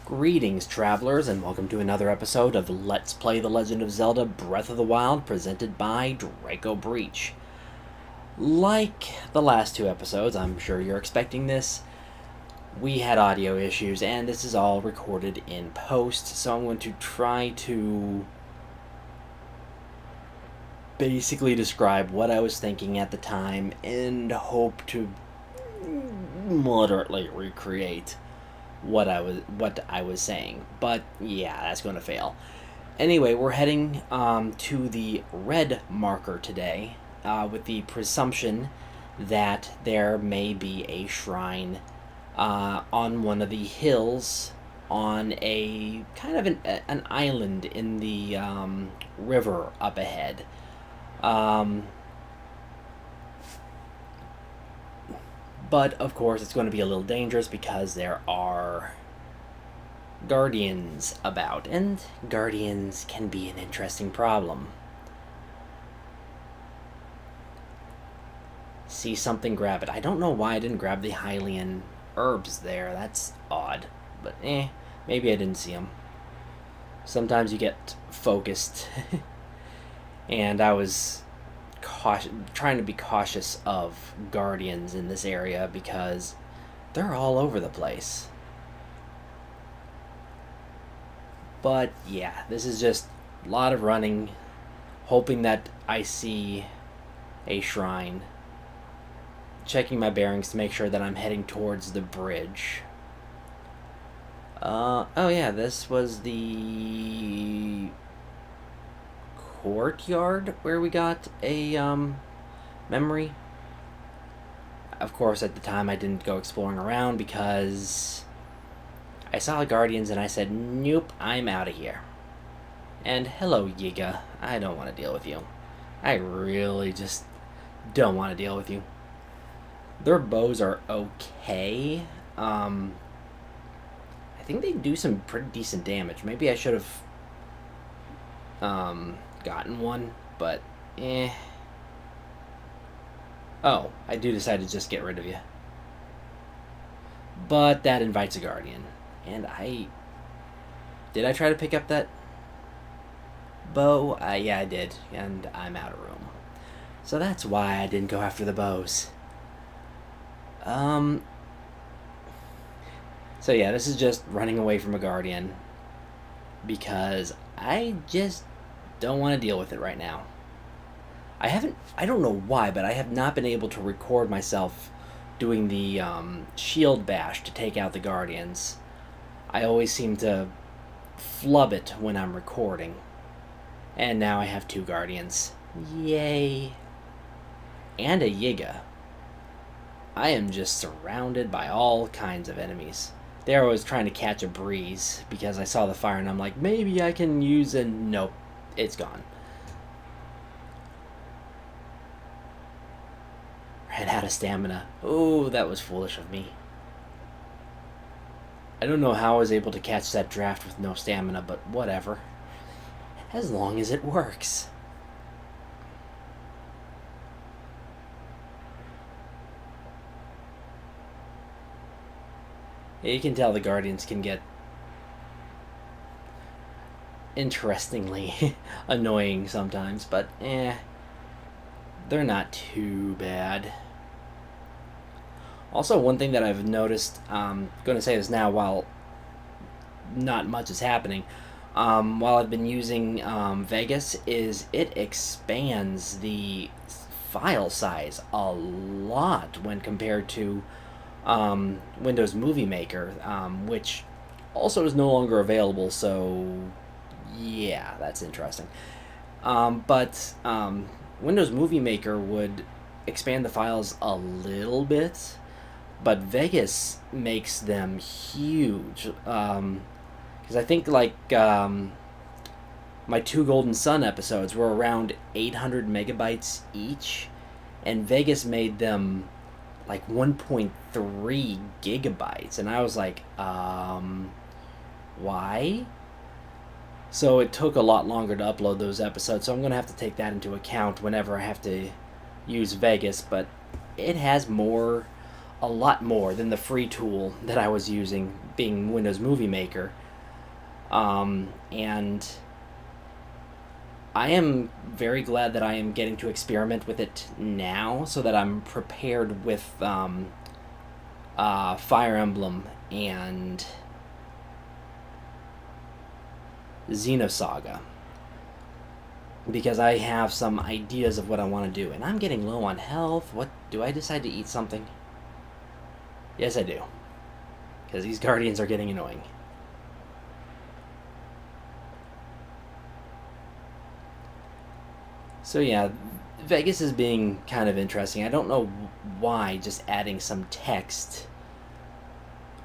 Greetings, travelers, and welcome to another episode of Let's Play The Legend of Zelda Breath of the Wild, presented by Draco Breach. Like the last two episodes, I'm sure you're expecting this, we had audio issues, and this is all recorded in post, so I'm going to try to basically describe what I was thinking at the time and hope to moderately recreate what I was saying. But yeah, that's going to fail. Anyway, we're heading to the red marker today, with the presumption that there may be a shrine on one of the hills on a kind of an island in the river up ahead. But, of course, it's going to be a little dangerous because there are guardians about, and guardians can be an interesting problem. See something, grab it. I don't know why I didn't grab the Hylian herbs there. That's odd. But, maybe I didn't see them. Sometimes you get focused. And I was trying to be cautious of guardians in this area because they're all over the place. But yeah, this is just a lot of running, hoping that I see a shrine, checking my bearings to make sure that I'm heading towards the bridge. Oh yeah, this was the courtyard where we got a memory. Of course, at the time I didn't go exploring around because I saw guardians and I said, nope, I'm out of here. And hello, Yiga. I don't want to deal with you. I really just don't want to deal with you. Their bows are okay. I think they do some pretty decent damage. Maybe I should have gotten one, but Oh, I do decide to just get rid of you. But that invites a guardian. And did I try to pick up that bow? Yeah, I did. And I'm out of room. So that's why I didn't go after the bows. So yeah, this is just running away from a guardian because I just don't want to deal with it right now. I don't know why, but I have not been able to record myself doing the shield bash to take out the guardians. I always seem to flub it when I'm recording. And now I have 2 guardians. Yay. And a Yiga. I am just surrounded by all kinds of enemies. They're always trying to catch a breeze because I saw the fire and I'm like, maybe I can use a... Nope, it's gone. Ran out of stamina. Oh, that was foolish of me. I don't know how I was able to catch that draft with no stamina, but whatever. As long as it works. Yeah, you can tell the guardians can get interestingly annoying sometimes, but they're not too bad. Also, one thing that I've noticed, I'm going to say this now while not much is happening, while I've been using Vegas, is it expands the file size a lot when compared to Windows Movie Maker, which also is no longer available, so yeah, that's interesting. But Windows Movie Maker would expand the files a little bit, but Vegas makes them huge. Because I think like my 2 Golden Sun episodes were around 800 megabytes each, and Vegas made them like 1.3 gigabytes, and I was like, why? So it took a lot longer to upload those episodes, so I'm going to have to take that into account whenever I have to use Vegas, but it has more a lot more than the free tool that I was using, being Windows Movie Maker. And I am very glad that I am getting to experiment with it now, so that I'm prepared with Fire Emblem and Xenosaga, because I have some ideas of what I want to do. And I'm getting low on health. What do I decide to eat something? Yes, I do, because these guardians are getting annoying. So yeah, Vegas is being kind of interesting. I don't know why just adding some text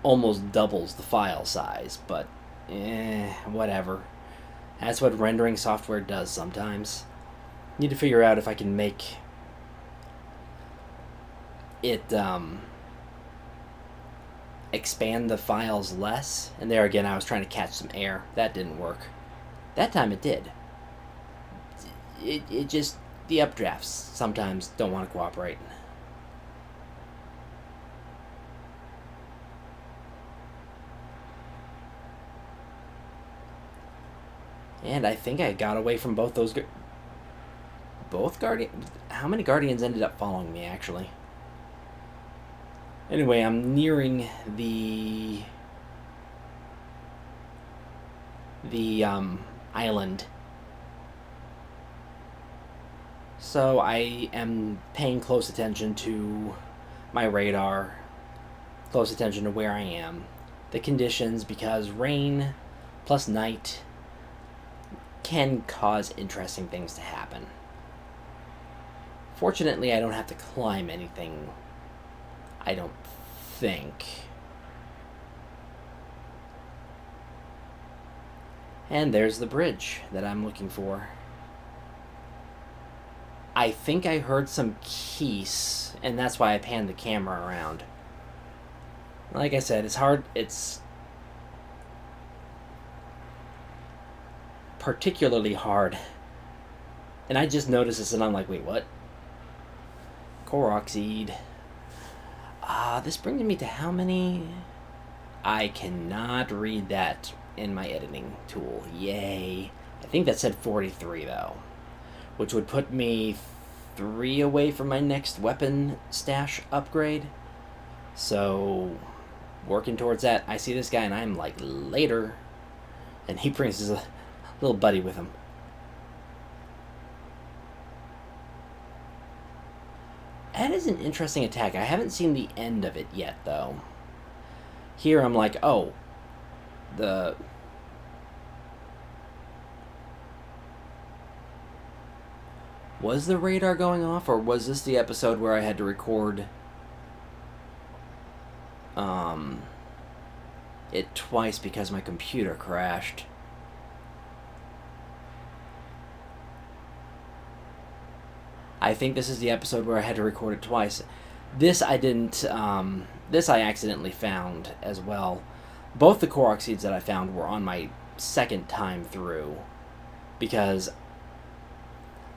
almost doubles the file size, but whatever. That's what rendering software does sometimes. Need to figure out if I can make it expand the files less. And there again, I was trying to catch some air. That didn't work. That time it did. It just, the updrafts sometimes don't want to cooperate. And I think I got away from both those. Both guardians. How many guardians ended up following me, actually? Anyway, I'm nearing the island. So I am paying close attention to my radar, close attention to where I am, the conditions, because rain plus night can cause interesting things to happen. Fortunately, I don't have to climb anything, I don't think. And there's the bridge that I'm looking for. I think I heard some keys, and that's why I panned the camera around. Like I said, it's hard. It's particularly hard. And I just noticed this, and I'm like, wait, what? Korok seed. This brings me to how many? I cannot read that in my editing tool. Yay. I think that said 43, though, which would put me 3 away from my next weapon stash upgrade. So, working towards that. I see this guy, and I'm like, later. And he brings his little buddy with him. That is an interesting attack. I haven't seen the end of it yet, though. Here I'm like, oh, was the radar going off, or was this the episode where I had to record it twice because my computer crashed? I think this is the episode where I had to record it twice. This I didn't, this I accidentally found as well. Both the Korok seeds that I found were on my second time through, because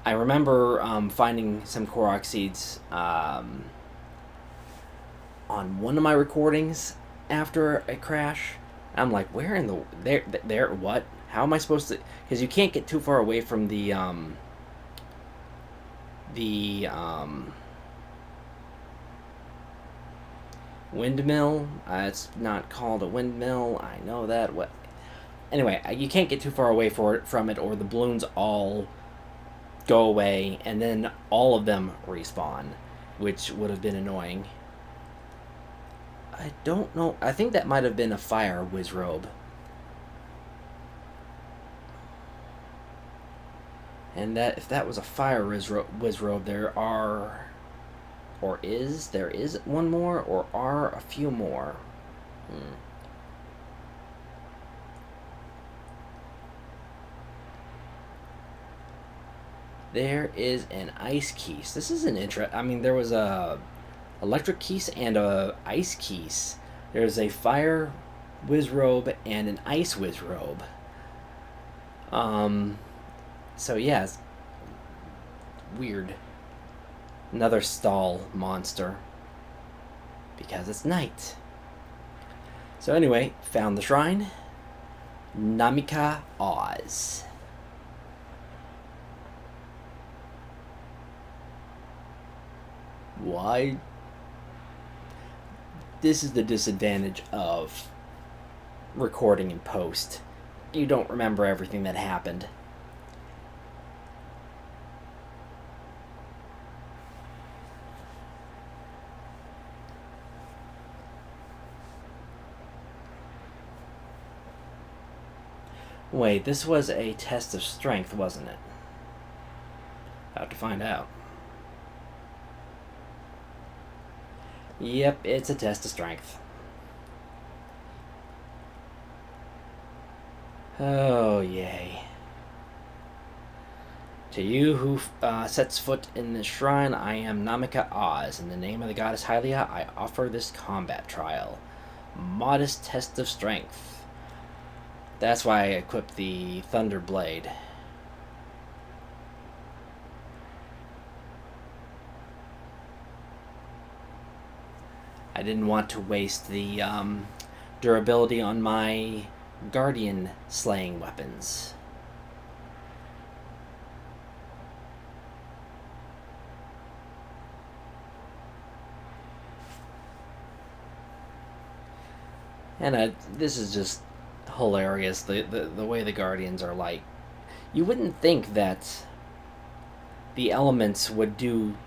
I remember finding some Korok seeds on one of my recordings after a crash. I'm like, where in the... There, what? How am I supposed to... Because you can't get too far away from the windmill. It's not called a windmill. I know that. What? Anyway, you can't get too far away from it, or the balloons all go away, and then all of them respawn, which would have been annoying. I don't know. I think that might have been a fire wizrobe. And that, if that was a fire wizrobe, there are, or is, there is one more, or are a few more. There is an ice keys. This is an I mean, there was a electric keys and a ice keys. There's a fire wizrobe and an ice wizrobe. So yeah, it's weird. Another stall monster. because it's night. So anyway, found the shrine. Namika Oz. Why? This is the disadvantage of recording in post. You don't remember everything that happened. Wait, this was a test of strength, wasn't it? About to find out. Yep, it's a test of strength. Oh, yay. To you who sets foot in this shrine, I am Namika Oz. In the name of the goddess Hylia, I offer this combat trial. Modest test of strength. That's why I equipped the Thunder Blade. I didn't want to waste the durability on my Guardian slaying weapons. And this is just hilarious, the way the Guardians are like. You wouldn't think that the elements would do...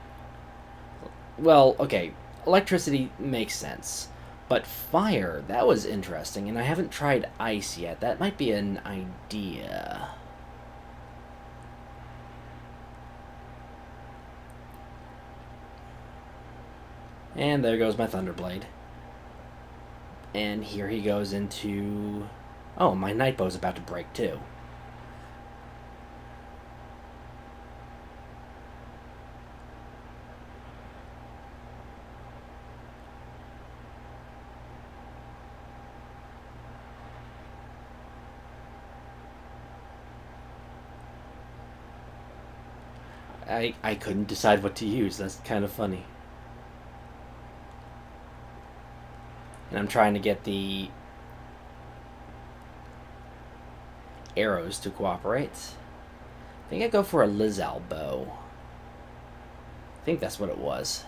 Well, okay, electricity makes sense. But fire, that was interesting, and I haven't tried ice yet. That might be an idea. And there goes my Thunderblade. And here he goes into... Oh, my Nightbow's about to break too. I couldn't decide what to use. That's kind of funny. And I'm trying to get the arrows to cooperate. I think I go for a Lizal bow. I think that's what it was.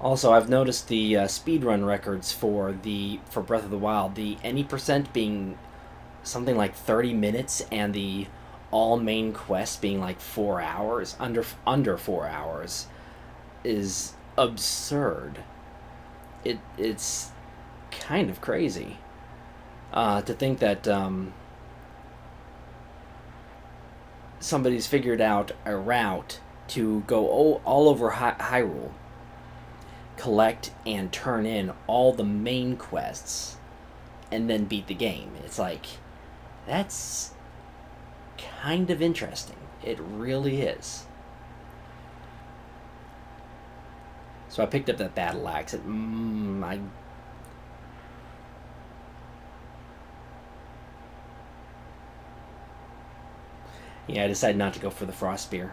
Also, I've noticed the speedrun records for Breath of the Wild, the any percent being something like 30 minutes, and the all main quest being like 4 hours, under 4 hours, is absurd. It's kind of crazy to think that somebody's figured out a route to go all over Hyrule, collect and turn in all the main quests, and then beat the game. It's like, that's kind of interesting. It really is. So I picked up that battle axe. I decided not to go for the frost spear.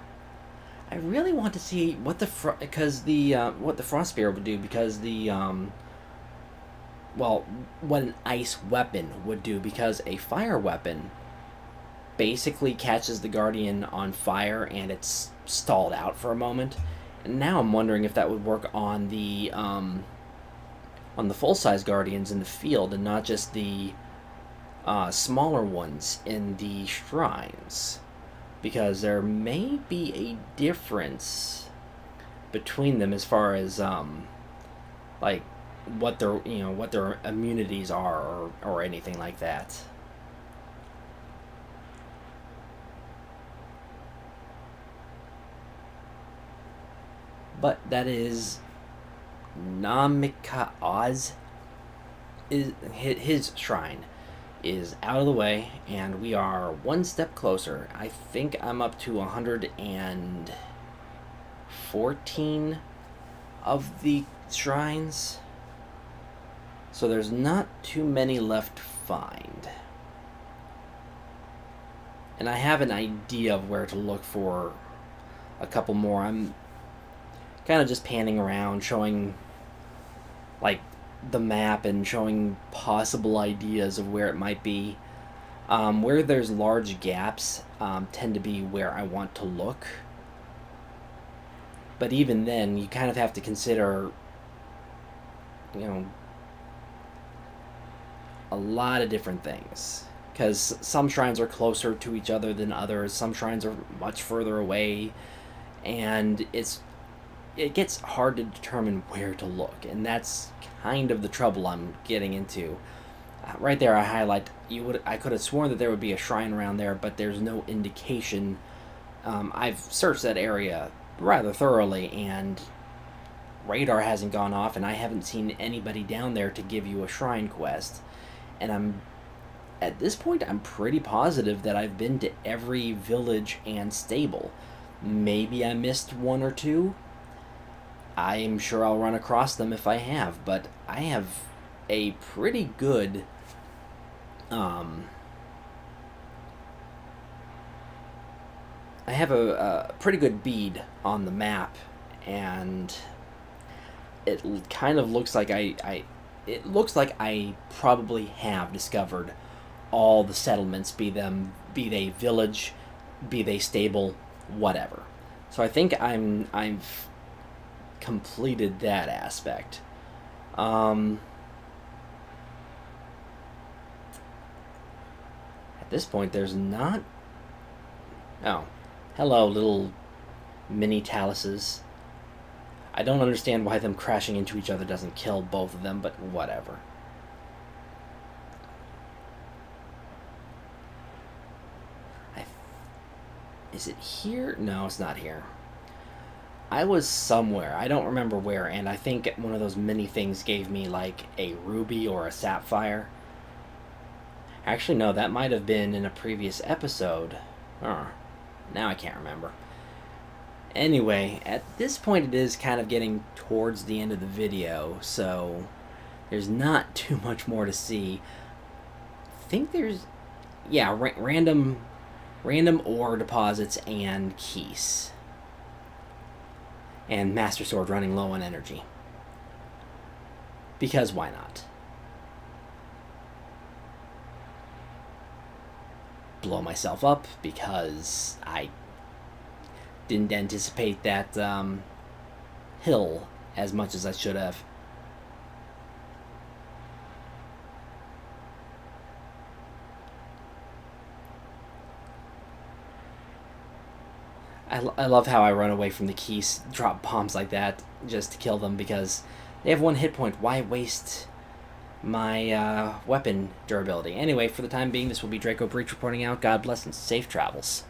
I really want to see what the what the frost spear would do, because what an ice weapon would do, because a fire weapon basically catches the Guardian on fire and it's stalled out for a moment. And now I'm wondering if that would work on the full-size Guardians in the field, and not just the smaller ones in the shrines, because there may be a difference between them as far as like what their immunities are, or anything like that. But that is Namika Oz. His shrine is out of the way, and we are one step closer. I think I'm up to 114 of the shrines, so there's not too many left to find. And I have an idea of where to look for a couple more. I'm kind of just panning around, showing like the map and showing possible ideas of where it might be. Where there's large gaps tend to be where I want to look. But even then, you kind of have to consider, you know, a lot of different things. Because some shrines are closer to each other than others, some shrines are much further away, and it gets hard to determine where to look, and that's kind of the trouble I'm getting into. Right there, I highlight I could have sworn that there would be a shrine around there, but there's no indication. I've searched that area rather thoroughly, and radar hasn't gone off, and I haven't seen anybody down there to give you a shrine quest. And at this point, I'm pretty positive that I've been to every village and stable. Maybe I missed one or two. I'm sure I'll run across them if I have, but I have a pretty good I have a pretty good bead on the map, and it kind of looks like it looks like I probably have discovered all the settlements, be they village, be they stable, whatever. So I think I've completed that aspect. At this point, there's not. Oh, hello, little mini taluses. I don't understand why them crashing into each other doesn't kill both of them, but whatever. Is it here? No, it's not here. I was somewhere. I don't remember where, and I think one of those mini things gave me like a ruby or a sapphire. Actually, no, that might have been in a previous episode. Now I can't remember. Anyway, at this point it is kind of getting towards the end of the video, so there's not too much more to see. I think there's, yeah, random ore deposits and keys. And Master Sword running low on energy. Because why not? Blow myself up because I didn't anticipate that hill as much as I should have. I love how I run away from the keys, drop bombs like that just to kill them because they have one hit point. Why waste my weapon durability? Anyway, for the time being, this will be Draco Breach reporting out. God bless and safe travels.